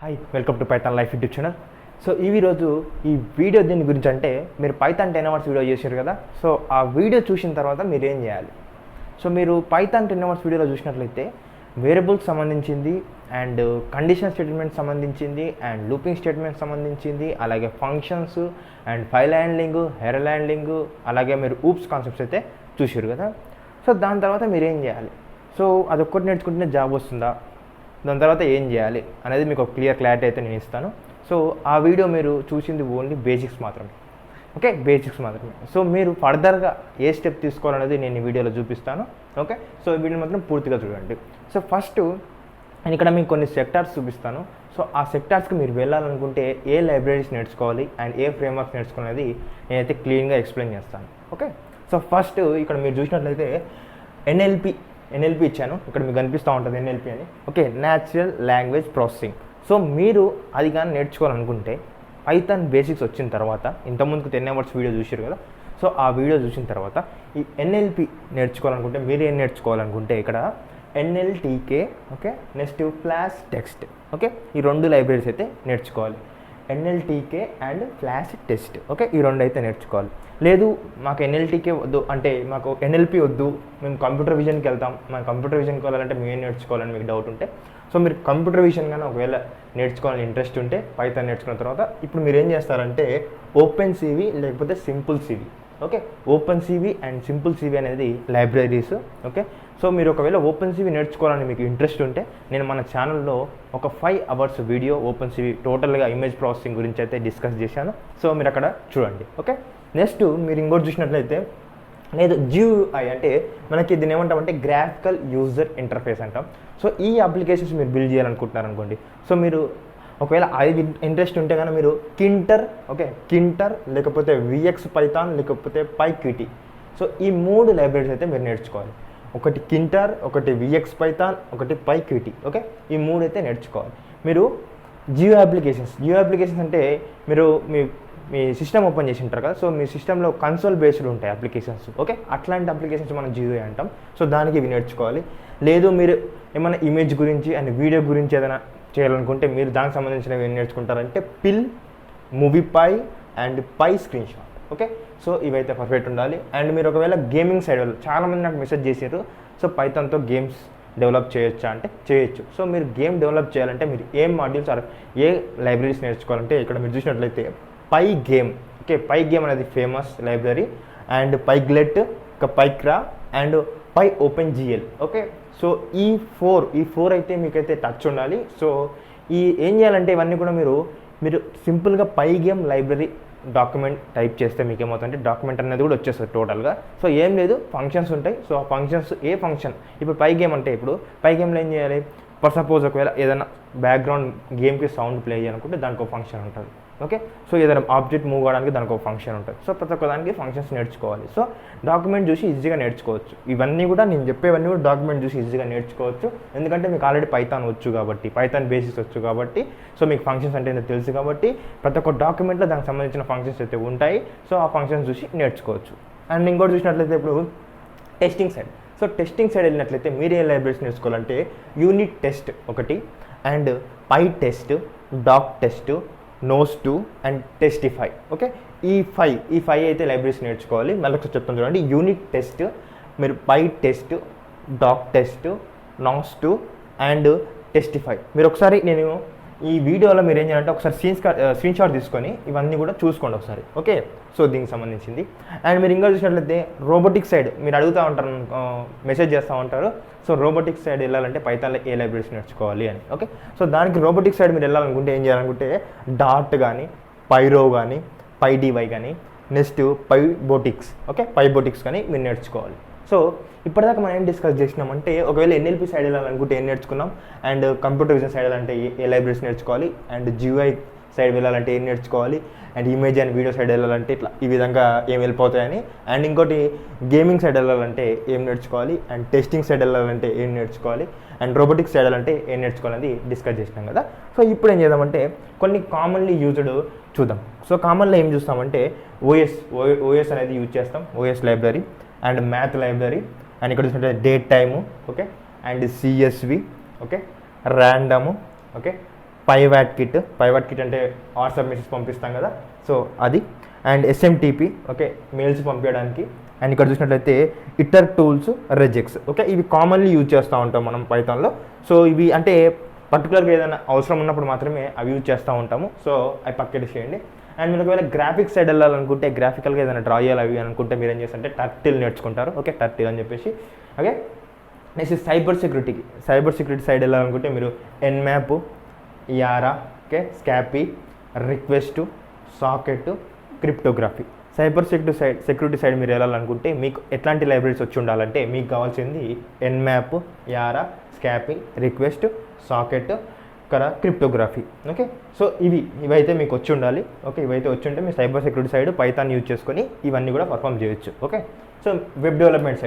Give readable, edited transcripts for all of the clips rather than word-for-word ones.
Hi welcome to Python life YouTube channel. So ఈరోజు ఈ video దీని గురించి అంటే మీరు పైథాన్ 10 అవర్స్ వీడియో చేశారు కదా. సో ఆ వీడియో చూసిన తర్వాత మీరు ఏం చేయాలి? సో మీరు పైథాన్ 10 అవర్స్ వీడియోలో చూసినట్లయితే వేరియబుల్స్ సంబంధించింది అండ్ కండిషన్ స్టేట్మెంట్ సంబంధించింది అండ్ లూపింగ్ స్టేట్మెంట్ సంబంధించింది, అలాగే functions and file handling, error handling, అలాగే మీరు ఊప్స్ కాన్సెప్ట్స్ అయితే చూసారు కదా. సో దాని తర్వాత మీరు ఏం చేయాలి? సో అదొక్కటి నేర్చుకుంటేనే జాబ్ వస్తుందా, దాని తర్వాత ఏం చేయాలి అనేది మీకు ఒక క్లారిటీ అయితే నేను ఇస్తాను. సో ఆ వీడియో మీరు చూసింది ఓన్లీ బేసిక్స్ మాత్రమే, ఓకే, బేసిక్స్ మాత్రమే. సో మీరు ఫర్దర్గా ఏ స్టెప్ తీసుకోవాలనేది నేను ఈ వీడియోలో చూపిస్తాను, ఓకే. సో ఈ వీడియో మాత్రం పూర్తిగా చూడండి. సో ఫస్ట్ నేను ఇక్కడ మీకు కొన్ని సెక్టార్స్ చూపిస్తాను. సో ఆ సెక్టార్స్కి మీరు వెళ్ళాలనుకుంటే ఏ లైబ్రరీస్ నేర్చుకోవాలి అండ్ ఏ ఫ్రేమ్వర్క్స్ నేర్చుకునేది నేనైతే క్లీన్గా ఎక్స్ప్లెయిన్ చేస్తాను, ఓకే. సో ఫస్ట్ ఇక్కడ మీరు చూసినట్లయితే ఎన్ఎల్పి ఇచ్చాను, ఇక్కడ మీకు కనిపిస్తూ ఉంటుంది ఎన్ఎల్పి అని, okay, natural language processing. So మీరు అది కానీ నేర్చుకోవాలనుకుంటే పైథాన్ బేసిక్స్ వచ్చిన తర్వాత, ఇంతకుముందుకు 10 అవర్స్ వీడియో చూసారు కదా. సో ఆ వీడియో చూసిన తర్వాత ఈ ఎన్ఎల్పి నేర్చుకోవాలనుకుంటే మీరు ఏం నేర్చుకోవాలనుకుంటే ఇక్కడ NLTK, okay, next flash text, okay, ఈ రెండు లైబ్రరీస్ అయితే నేర్చుకోవాలి. NLTK and flash test, okay, ఈ రెండు అయితే నేర్చుకోవాలి. లేదు మాకు ఎన్ఎల్టీకే వద్దు అంటే మాకు ఎన్ఎల్పి వద్దు, మేము కంప్యూటర్ విజన్కి వెళ్తాం, మాకు కంప్యూటర్ విజన్కి వెళ్ళాలంటే మేము ఏం నేర్చుకోవాలని మీకు డౌట్ ఉంటే, సో మీరు కంప్యూటర్ విజన్ కానీ ఒకవేళ నేర్చుకోవాలని ఇంట్రెస్ట్ ఉంటే పైథాన్ నేర్చుకున్న తర్వాత ఇప్పుడు మీరు ఏం చేస్తారంటే ఓపెన్ సివి లేకపోతే SimpleCV, okay, OpenCV and SimpleCV అనేది లైబ్రరీస్, ఓకే. సో మీరు ఒకవేళ ఓపెన్ సివి నేర్చుకోవాలని మీకు ఇంట్రెస్ట్ ఉంటే నేను మన ఛానల్లో ఒక 5 అవర్స్ వీడియో ఓపెన్ సివి టోటల్గా ఇమేజ్ ప్రాసెసింగ్ గురించి అయితే డిస్కస్ చేశాను. సో మీరు అక్కడ చూడండి, ఓకే. నెక్స్ట్ మీరు ఇంకోటి చూసినట్లయితే లేదు GUI అంటే మనకి దీన్ని ఏమంటామంటే గ్రాఫికల్ యూజర్ ఇంటర్ఫేస్ అంటాం. సో ఈ అప్లికేషన్స్ మీరు బిల్డ్ చేయాలనుకుంటున్నారు అనుకోండి. సో మీరు ఒకవేళ అది ఇంట్రెస్ట్ ఉంటే కానీ మీరు కింటర్, ఓకే, కింటర్ లేకపోతే విఎక్స్ పైథాన్ లేకపోతే పైక్యూటీ, సో ఈ 3 లైబ్రరీస్ అయితే మీరు నేర్చుకోవాలి. ఒకటి కింటర్, ఒకటి విఎక్స్ పైథాన్, ఒకటి పైక్యూటీ, ఓకే, ఈ 3 అయితే నేర్చుకోవాలి. మీరు GUI అప్లికేషన్స్ అంటే మీరు మీ సిస్టమ్ ఓపెన్ చేసి ఉంటారు కదా. సో మీ సిస్టంలో కన్సోల్ బేస్డ్ ఉంటాయి అప్లికేషన్స్, ఓకే, అట్లాంటి అప్లికేషన్స్ మనం GUI అంటాం. సో దానికి ఇవి నేర్చుకోవాలి. లేదు మీరు ఏమైనా ఇమేజ్ గురించి అండ్ వీడియో గురించి ఏదైనా చేయాలనుకుంటే మీరు దానికి సంబంధించినవి ఏం నేర్చుకుంటారంటే PIL, moviepy and pyscreenshot, okay. So ఇవైతే పర్ఫెక్ట్ ఉండాలి. అండ్ మీరు ఒకవేళ గేమింగ్ సైడ్ వాళ్ళు చాలామంది నాకు మెసేజ్ చేశారు, సో పైథాన్తో గేమ్స్ డెవలప్ చేయొచ్చా అంటే చేయొచ్చు. సో మీరు గేమ్ డెవలప్ చేయాలంటే మీరు ఏ మాడ్యూల్స్ ఏ లైబ్రరీస్ నేర్చుకోవాలంటే ఇక్కడ మీరు చూసినట్లయితే pygame, okay, pygame అనేది ఫేమస్ లైబ్రరీ అండ్ పైగ్లెట్, పైక్రా and pyopengl, okay. So ఈ ఫోర్ అయితే మీకైతే టచ్ ఉండాలి. సో ఏం చేయాలంటే ఇవన్నీ కూడా మీరు సింపుల్గా పై గేమ్ లైబ్రరీ డాక్యుమెంట్ టైప్ చేస్తే మీకు ఏమవుతుందంటే డాక్యుమెంట్ అనేది కూడా వచ్చేస్తుంది టోటల్గా. సో ఏం లేదు, ఫంక్షన్స్ ఉంటాయి. సో ఆ ఫంక్షన్స్ ఏ ఫంక్షన్ ఇప్పుడు పై గేమ్ అంటే ఇప్పుడు పై గేమ్లో ఏం చేయాలి? ఫర్ సపోజ్ ఒకవేళ ఏదైనా బ్యాక్గ్రౌండ్ గేమ్కి సౌండ్ ప్లే చేయాలనుకుంటే దానికి ఒక ఫంక్షన్ ఉంటుంది, ఓకే. సో ఏదైనా ఆబ్జెక్ట్ మూవ్ అవడానికి దానికి ఒక ఫంక్షన్ ఉంటుంది. సో ప్రతి ఒక్క దానికి ఫంక్షన్స్ నేర్చుకోవాలి. సో డాక్యుమెంట్ చూసి ఈజీగా నేర్చుకోవచ్చు. ఇవన్నీ కూడా నేను చెప్పేవన్నీ కూడా డాక్యుమెంట్ చూసి ఈజీగా నేర్చుకోవచ్చు. ఎందుకంటే మీకు ఆల్రెడీ పైథాన్ వచ్చు కాబట్టి, పైథాన్ బేసిక్స్ వచ్చు కాబట్టి, సో మీకు ఫంక్షన్స్ అంటే ఏంటో తెలుసు కాబట్టి ప్రతి ఒక్క డాక్యుమెంట్లో దానికి సంబంధించిన ఫంక్షన్స్ అయితే ఉంటాయి. సో ఆ ఫంక్షన్స్ చూసి నేర్చుకోవచ్చు. అండ్ ఇంకోటి చూసినట్లయితే ఇప్పుడు testing side, so testing side వెళ్ళినట్లయితే మీరు ఏ లైబ్రరీస్ నేర్చుకోవాలంటే యూనిట్ టెస్ట్ ఒకటి and pytest, doctest, nose two and testify, okay. ఈ ఫైవ్ అయితే లైబ్రరీస్ నేర్చుకోవాలి. మళ్ళీ ఒకసారి చెప్తాను చూడండి. యూనిట్ టెస్ట్, మీరు pytest, doctest, nose two and testify. మీరు ఒకసారి నేను ఈ వీడియోలో మీరు ఏం చేయాలంటే ఒకసారి స్క్రీన్ షాట్ తీసుకొని ఇవన్నీ కూడా చూసుకోండి ఒకసారి, ఓకే. సో దీనికి సంబంధించింది. అండ్ మీరు ఇంకా చూసినట్లయితే రోబోటిక్స్ సైడ్ మీరు అడుగుతూ ఉంటారు, మెసేజ్ చేస్తూ ఉంటారు. సో రోబోటిక్స్ సైడ్ వెళ్ళాలంటే పైథాన్లో ఏ లైబ్రరీస్ నేర్చుకోవాలి అని, ఓకే. సో దానికి రోబోటిక్స్ సైడ్ మీరు వెళ్ళాలనుకుంటే ఏం చేయాలనుకుంటే డాట్ కానీ, పైరో కానీ, పైడివై కానీ, నెక్స్ట్ పైబోటిక్స్, ఓకే, పైబోటిక్స్ కానీ మీరు నేర్చుకోవాలి. సో ఇప్పటిదాకా మనం ఏం డిస్కస్ చేసినామంటే ఒకవేళ ఎన్ఎల్పి సైడ్ వెళ్ళాలనుకుంటే ఏం నేర్చుకున్నాం, అండ్ కంప్యూటర్ విజన్ సైడ్ వెళ్ళాలంటే ఏ లైబ్రరీస్ నేర్చుకోవాలి, అండ్ GUI సైడ్ వెళ్ళాలంటే ఏం నేర్చుకోవాలి, and image and video side వెళ్ళాలంటే ఇట్లా ఈ విధంగా ఏం వెళ్ళిపోతాయని, అండ్ ఇంకోటి గేమింగ్ సైడ్ వెళ్ళాలంటే ఏం నేర్చుకోవాలి, అండ్ టెస్టింగ్ సైడ్ వెళ్ళాలంటే ఏం నేర్చుకోవాలి, అండ్ రోబోటిక్స్ సైడ్ వెళ్ళాలంటే ఏం నేర్చుకోవాలని డిస్కస్ చేసినాం కదా. సో ఇప్పుడు ఏం చేద్దామంటే కొన్ని కామన్లీ యూజ్డ్ చూద్దాం. సో కామన్లో ఏం చూస్తామంటే ఓఎస్ అనేది యూజ్ చేస్తాం, OS library and math library, and ఇక్కడ చూసినట్టు datetime, okay, and CSV, okay, random, okay, pywhatkit అంటే వాట్సాప్ మెసేజ్ పంపిస్తాం కదా, సో అది. అండ్ ఎస్ఎంటీపీ, ఓకే, మెయిల్స్ పంపించడానికి. అండ్ ఇక్కడ చూసినట్లయితే ఇటర్ టూల్స్, రెజెక్స్, ఓకే, ఇవి కామన్లీ యూజ్ చేస్తూ ఉంటాం మనం పైథాన్లో. సో ఇవి అంటే పర్టికులర్గా ఏదైనా అవసరం ఉన్నప్పుడు మాత్రమే అవి యూజ్ చేస్తూ ఉంటాము. సో అవి పక్కన చేయండి. అండ్ మీరు ఒకవేళ గ్రాఫిక్స్ సైడ్ వెళ్ళాలనుకుంటే, గ్రాఫికల్గా ఏదైనా డ్రా చేయాలి అవి అనుకుంటే మీరు ఏం చేస్తారంటే టర్టిల్ నేర్చుకుంటారు, ఓకే, టర్టిల్ అని చెప్పేసి. Okay, next cyber security side వెళ్ళాలనుకుంటే మీరు Nmap, YARA, okay, Scapy, request, socket, cryptography. Cyber security side మీరు వెళ్ళాలనుకుంటే మీకు ఎట్లాంటి లైబ్రరీస్ వచ్చి ఉండాలంటే మీకు కావాల్సింది Nmap, YARA, Scapy, request, socket, cryptography. Okay, so ఇవైతే మీకు వచ్చి ఉండాలి. ఓకే, ఇవైతే వచ్చి ఉంటే మీ cyber security side Python use చేసుకొని ఇవన్నీ కూడా పర్ఫామ్ చేయొచ్చు. Okay, so web development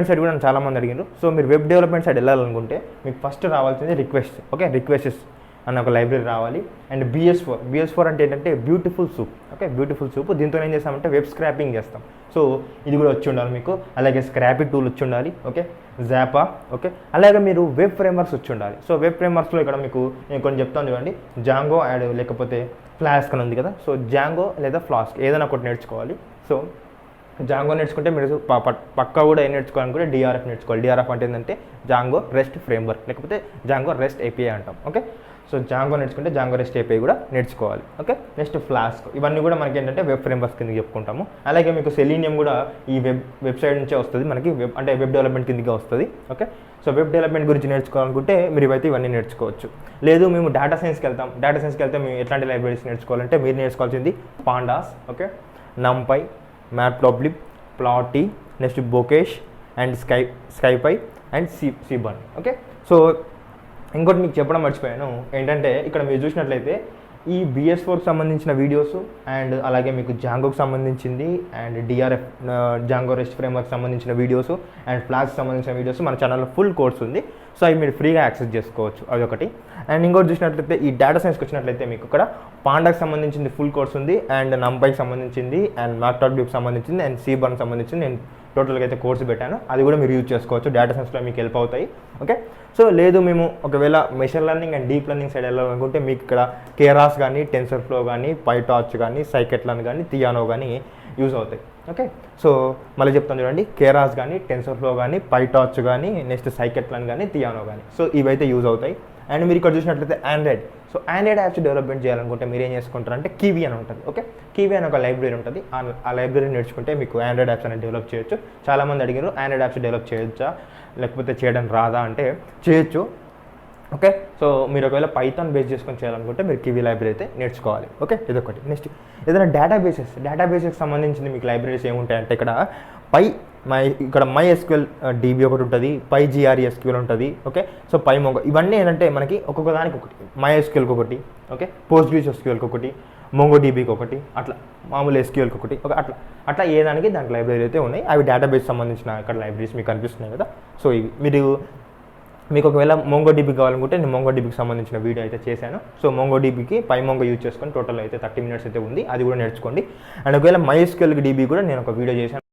side కూడా చాలామంది అడిగారు. సో మీరు వెబ్ డెవలప్మెంట్ సైడ్ వెళ్ళాలనుకుంటే మీకు ఫస్ట్ రావాల్సింది రిక్వెస్ట్, ఓకే, రిక్వెస్ట్స్ అన్న ఒక లైబ్రరీ రావాలి. అండ్ బిఎస్4 అంటే ఏంటంటే beautiful soup, okay, beautiful soup. దీంతో ఏం చేస్తామంటే వెబ్ స్క్రాపింగ్ చేస్తాం. సో ఇది కూడా వచ్చి ఉండాలి మీకు. అలాగే స్క్రాపీ టూల్ వచ్చి ఉండాలి, ఓకే, జాపా, ఓకే. అలాగే మీరు వెబ్ ఫ్రేమ్వర్క్స్ వచ్చి ఉండాలి. సో వెబ్ ఫ్రేమ్వర్క్స్లో ఇక్కడ మీకు నేను కొన్ని చెప్తాను చూడండి. జాంగో లేకపోతే ఫ్లాస్క్ అని ఉంది కదా. సో జాంగో లేదా ఫ్లాస్క్ ఏదైనా ఒకటి నేర్చుకోవాలి. సో జాంగో నేర్చుకుంటే మీరు పక్కా కూడా ఏం నేర్చుకోవాలనుకుంటే డిఆర్ఎఫ్ నేర్చుకోవాలి. డిఆర్ఎఫ్ అంటే ఏంటంటే జాంగో రెస్ట్ ఫ్రేమ్వర్క్, లేకపోతే జాంగో రెస్ట్ ఏపీఐ అంటాం. ఓకే, సో జాంగో నేర్చుకుంటే జాంగో రెస్ట్ ఏపీఐ కూడా నేర్చుకోవాలి. ఓకే, నెక్స్ట్ ఫ్లాస్క్, ఇవన్నీ కూడా మనకి ఏంటంటే వెబ్ ఫ్రేమ్వర్క్స్ కింద చెప్పుకుంటాము. అలాగే మీకు సెలీనియం కూడా ఈ వెబ్సైట్ నుంచే వస్తుంది మనకి, వెబ్ డెవలప్మెంట్ కిందగా వస్తుంది. ఓకే, సో వెబ్ డెవలప్మెంట్ గురించి నేర్చుకోవాలనుకుంటే మీరు ఇవన్నీ నేర్చుకోవచ్చు. లేదు మేము డేటా సైన్స్కి వెళ్తే మేము ఎట్లాంటి లైబ్రరీస్ నేర్చుకోవాలంటే మీరు నేర్చుకోవాల్సింది pandas, okay, NumPy, Matplotlib, Plotly, next Bokeh and SciPy and Seaborn. Okay, so ఇంకోటి మీకు చెప్పడం మర్చిపోయాను ఏంటంటే ఇక్కడ మీరు చూసినట్లయితే ఈ బిఎస్4కి సంబంధించిన వీడియోస్ అండ్ అలాగే మీకు జాంగోకి సంబంధించింది and DRF Django rest framework సంబంధించిన వీడియోస్ అండ్ ఫ్లాస్కి సంబంధించిన వీడియోస్ మన ఛానల్లో ఫుల్ కోర్స్ ఉంది. సో అవి మీరు ఫ్రీగా యాక్సెస్ చేసుకోవచ్చు, అది ఒకటి. అండ్ ఇంకోటి చూసినట్లయితే ఈ డేటా సైన్స్కి వచ్చినట్లయితే మీకు ఇక్కడ పాండాకి సంబంధించింది ఫుల్ కోర్స్ ఉంది అండ్ నంపైకి సంబంధించింది అండ్ మ్యాట్ప్లాట్లిబ్కి సంబంధించింది అండ్ సిబన్కి సంబంధించింది నేను టోటల్గా అయితే కోర్సు పెట్టాను. అది కూడా మీరు యూజ్ చేసుకోవచ్చు, డేటా సైన్స్లో మీకు హెల్ప్ అవుతాయి. ఓకే, సో లేదు మేము ఒకవేళ machine learning and deep learning side వెళ్ళాలనుకుంటే మీకు ఇక్కడ కేరాస్ కానీ, టెన్సర్ఫ్లో కానీ, పైటార్చ్ కానీ, సైకెట్లన్ కానీ, థియానో కానీ యూజ్ అవుతాయి. ఓకే, సో మళ్ళీ చెప్తాను చూడండి, కేరాస్ కానీ, టెన్సర్ఫ్లో కానీ, పైటార్చ్ కానీ, నెక్స్ట్ సైకెట్లన్ కానీ, థియానో కానీ, సో ఇవైతే యూజ్ అవుతాయి. అండ్ మీరు ఇక్కడ చూసినట్లయితే Android, so Android apps development చేయాలనుకుంటే మీరు ఏం చేసుకుంటారంటే కివి అని ఉంటుంది. ఓకే, కివి అని ఒక లైబ్రరీ ఉంటుంది. ఆ లైబ్రరీ నేర్చుకుంటే మీకు ఆండ్రాయిడ్ యాప్స్ అనేది డెవలప్ చేయొచ్చు. చాలామంది అడిగారు ఆండ్రాయిడ్ యాప్స్ డెవలప్ చేయొచ్చా లేకపోతే చేయడం రాదా అంటే చేయొచ్చు. ఓకే, సో మీరు ఒకవేళ పైథాన్ బేస్ చేసుకొని చేయాలనుకుంటే మీరు కివి లైబ్రరీ అయితే నేర్చుకోవాలి. ఓకే, ఇదొకటి. నెక్స్ట్ ఏదైనా డేటాబేసెస్కి సంబంధించింది మీకు లైబ్రరీస్ ఏముంటాయంటే ఇక్కడ ఇక్కడ MySQL DB ఒకటి ఉంటుంది, PyGRESQL ఉంటుంది. ఓకే, సో PyMongo, ఇవన్నీ ఏంటంటే మనకి ఒక్కొక్క దానికి ఒకటి, MySQLకి ఒకటి, ఓకే, PostgreSQLకి ఒకటి, MongoDBకి ఒకటి, అట్లా మామూలు SQLకి ఒకటి, అట్లా ఏ దానికి దాంట్లో లైబ్రరీ అయితే ఉన్నాయి. అవి డేటాబేస్ సంబంధించిన ఇక్కడ లైబ్రరీస్ మీకు కనిపిస్తున్నాయి కదా. సో ఇవి మీకు ఒకవేళ MongoDB కావాలనుకుంటే నేను MongoDBకి సంబంధించిన వీడియో అయితే చేశాను. సో MongoDBకి PyMongo యూజ్ చేసుకొని టోటల్ అయితే 30 minutes అయితే ఉంది, అది కూడా నేర్చుకోండి. అండ్ ఒకవేళ MySQLకి DB కూడా నేను ఒక వీడియో చేశాను.